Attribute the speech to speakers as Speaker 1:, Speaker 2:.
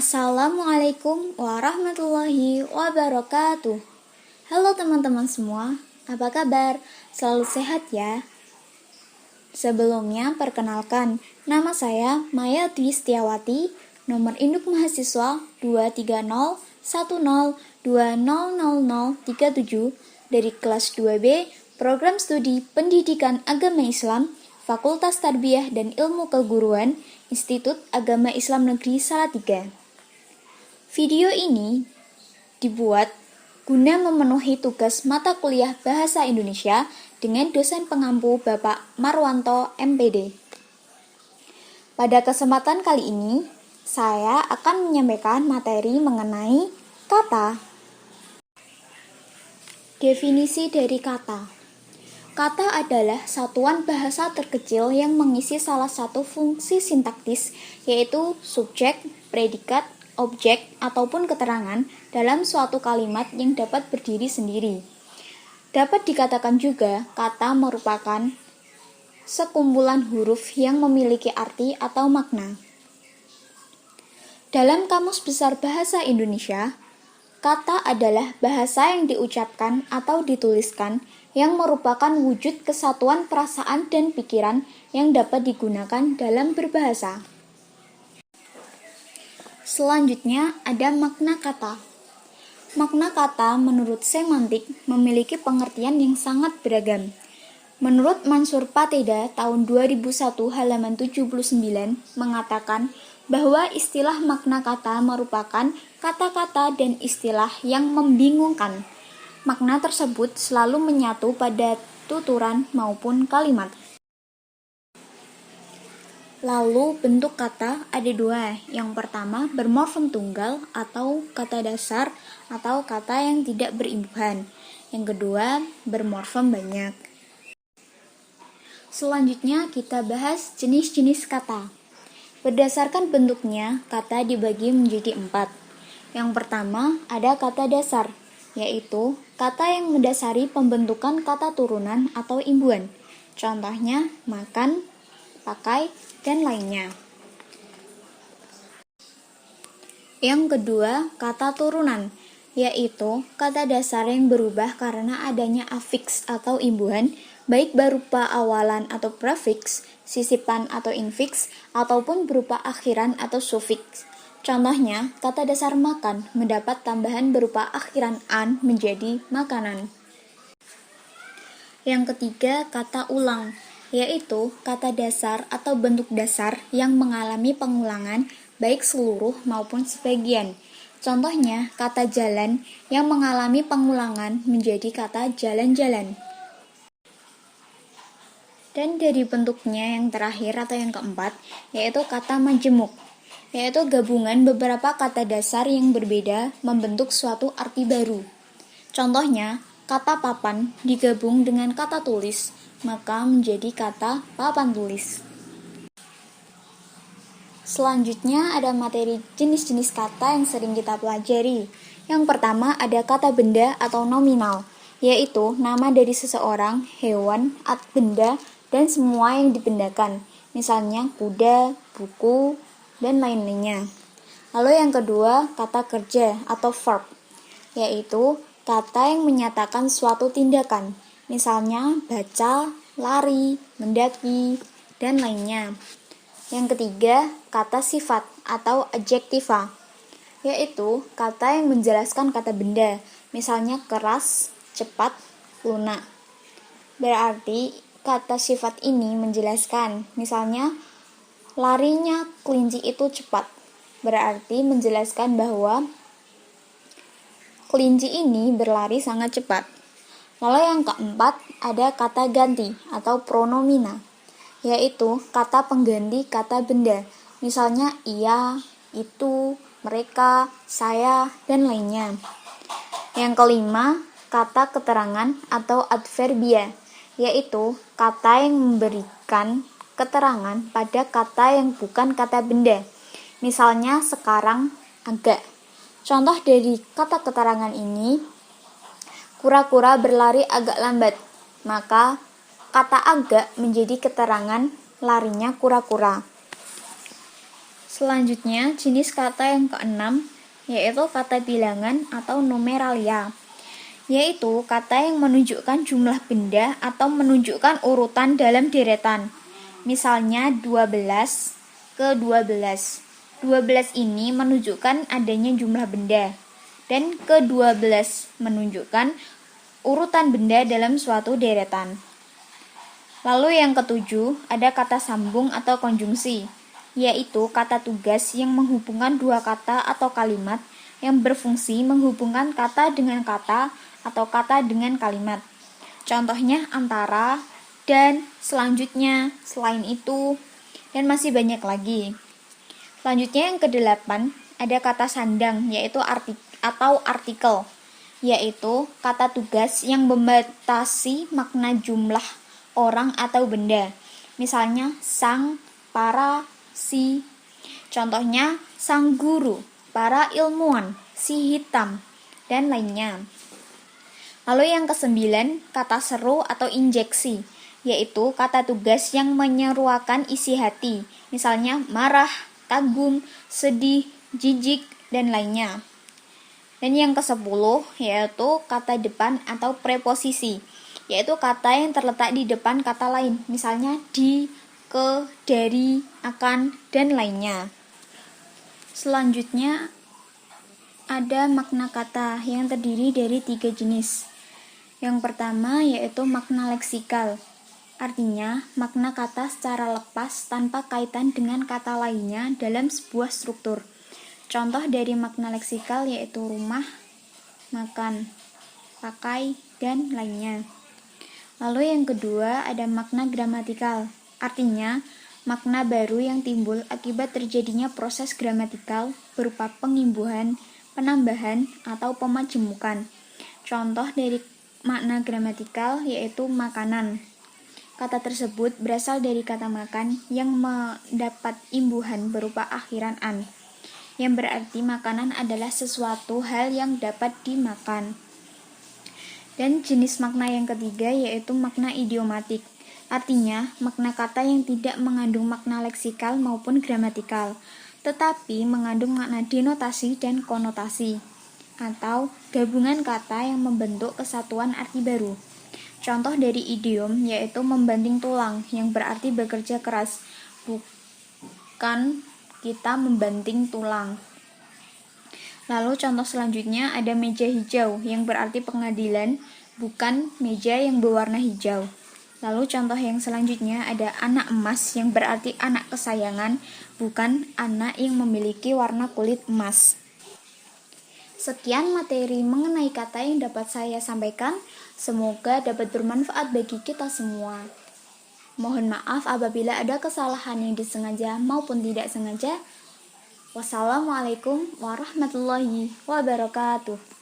Speaker 1: Assalamualaikum warahmatullahi wabarakatuh. Halo teman-teman semua, apa kabar? Selalu sehat ya? Sebelumnya perkenalkan, nama saya Maya Dwi Setiawati, nomor induk mahasiswa 23010200037 dari kelas 2B, Program Studi Pendidikan Agama Islam, Fakultas Tarbiyah dan Ilmu Keguruan, Institut Agama Islam Negeri Salatiga. Video ini dibuat guna memenuhi tugas mata kuliah Bahasa Indonesia dengan dosen pengampu Bapak Marwanto MPD. Pada kesempatan kali ini, saya akan menyampaikan materi mengenai kata. Definisi dari kata. Kata adalah satuan bahasa terkecil yang mengisi salah satu fungsi sintaktis, yaitu subjek, predikat, objek, ataupun keterangan dalam suatu kalimat yang dapat berdiri sendiri. Dapat dikatakan juga, kata merupakan sekumpulan huruf yang memiliki arti atau makna. Dalam Kamus Besar Bahasa Indonesia, kata adalah bahasa yang diucapkan atau dituliskan yang merupakan wujud kesatuan perasaan dan pikiran yang dapat digunakan dalam berbahasa. Selanjutnya ada makna kata. Makna kata menurut semantik memiliki pengertian yang sangat beragam. Menurut Mansur Pateda tahun 2001 halaman 79 mengatakan bahwa istilah makna kata merupakan kata-kata dan istilah yang membingungkan. Makna tersebut selalu menyatu pada tuturan maupun kalimat. Lalu bentuk kata ada dua. Yang pertama bermorfem tunggal atau kata dasar atau kata yang tidak berimbuhan. Yang kedua bermorfem banyak. Selanjutnya kita bahas jenis-jenis kata. Berdasarkan bentuknya, kata dibagi menjadi 4. Yang pertama ada kata dasar, yaitu kata yang mendasari pembentukan kata turunan atau imbuhan. Contohnya makan, pakai, dan lainnya. Yang kedua, kata turunan, yaitu kata dasar yang berubah karena adanya afiks atau imbuhan, baik berupa awalan atau prefiks, sisipan atau infiks, ataupun berupa akhiran atau sufiks. Contohnya, kata dasar makan mendapat tambahan berupa akhiran an menjadi makanan. Yang ketiga, kata ulang, yaitu kata dasar atau bentuk dasar yang mengalami pengulangan baik seluruh maupun sebagian. Contohnya, kata jalan yang mengalami pengulangan menjadi kata jalan-jalan. Dan dari bentuknya yang terakhir atau yang keempat, yaitu kata majemuk, yaitu gabungan beberapa kata dasar yang berbeda membentuk suatu arti baru. Contohnya, kata papan digabung dengan kata tulis, maka menjadi kata papan tulis. Selanjutnya ada materi jenis-jenis kata yang sering kita pelajari. Yang pertama ada kata benda atau nominal, yaitu nama dari seseorang, hewan, benda, dan semua yang dibendakan, misalnya kuda, buku, dan lain-lainnya. Lalu yang kedua, kata kerja atau verb, yaitu kata yang menyatakan suatu tindakan, misalnya baca, lari, mendaki, dan lainnya. Yang ketiga, kata sifat atau adjektiva, yaitu kata yang menjelaskan kata benda, misalnya keras, cepat, lunak. Berarti kata sifat ini menjelaskan, misalnya larinya kelinci itu cepat, berarti menjelaskan bahwa kelinci ini berlari sangat cepat. Lalu yang keempat ada kata ganti atau pronomina, yaitu kata pengganti kata benda, misalnya ia, itu, mereka, saya, dan lainnya. Yang kelima, kata keterangan atau adverbia, yaitu kata yang memberikan keterangan pada kata yang bukan kata benda, misalnya sekarang, agak. Contoh dari kata keterangan ini, kura-kura berlari agak lambat, maka kata agak menjadi keterangan larinya kura-kura. Selanjutnya, jenis kata yang keenam, yaitu kata bilangan atau numeralia, yaitu kata yang menunjukkan jumlah benda atau menunjukkan urutan dalam deretan. Misalnya 12 ke 12. 12 ini menunjukkan adanya jumlah benda, dan ke 12 menunjukkan urutan benda dalam suatu deretan. Lalu yang ketujuh, ada kata sambung atau konjungsi, yaitu kata tugas yang menghubungkan dua kata atau kalimat yang berfungsi menghubungkan kata dengan kata atau kata dengan kalimat. Contohnya antara, dan, selanjutnya, selain itu, dan masih banyak lagi. Selanjutnya yang kedelapan, ada kata sandang, yaitu artikel, yaitu kata tugas yang membatasi makna jumlah orang atau benda. Misalnya sang, para, si. Contohnya sang guru, para ilmuwan, si hitam, dan lainnya. Lalu yang kesembilan, kata seru atau injeksi, yaitu kata tugas yang menyeruakan isi hati. Misalnya marah, kagum, sedih, jijik, dan lainnya. Dan yang ke-10 yaitu kata depan atau preposisi, yaitu kata yang terletak di depan kata lain, misalnya di, ke, dari, akan, dan lainnya. Selanjutnya ada makna kata yang terdiri dari 3 jenis. Yang pertama yaitu makna leksikal. Artinya, makna kata secara lepas tanpa kaitan dengan kata lainnya dalam sebuah struktur. Contoh dari makna leksikal yaitu rumah, makan, pakai, dan lainnya. Lalu yang kedua ada makna gramatikal. Artinya, makna baru yang timbul akibat terjadinya proses gramatikal berupa pengimbuhan, penambahan, atau pemajemukan. Contoh dari makna gramatikal yaitu makanan. Kata tersebut berasal dari kata makan yang mendapat imbuhan berupa akhiran an, yang berarti makanan adalah sesuatu hal yang dapat dimakan. Dan jenis makna yang ketiga yaitu makna idiomatik. Artinya, makna kata yang tidak mengandung makna leksikal maupun gramatikal, tetapi mengandung makna denotasi dan konotasi, atau gabungan kata yang membentuk kesatuan arti baru. Contoh dari idiom yaitu membanting tulang, yang berarti bekerja keras, bukan kita membanting tulang. Lalu contoh selanjutnya ada meja hijau, yang berarti pengadilan, bukan meja yang berwarna hijau. Lalu contoh yang selanjutnya ada anak emas, yang berarti anak kesayangan, bukan anak yang memiliki warna kulit emas. Sekian materi mengenai kata yang dapat saya sampaikan. Semoga dapat bermanfaat bagi kita semua. Mohon maaf apabila ada kesalahan yang disengaja maupun tidak sengaja. Wassalamualaikum warahmatullahi wabarakatuh.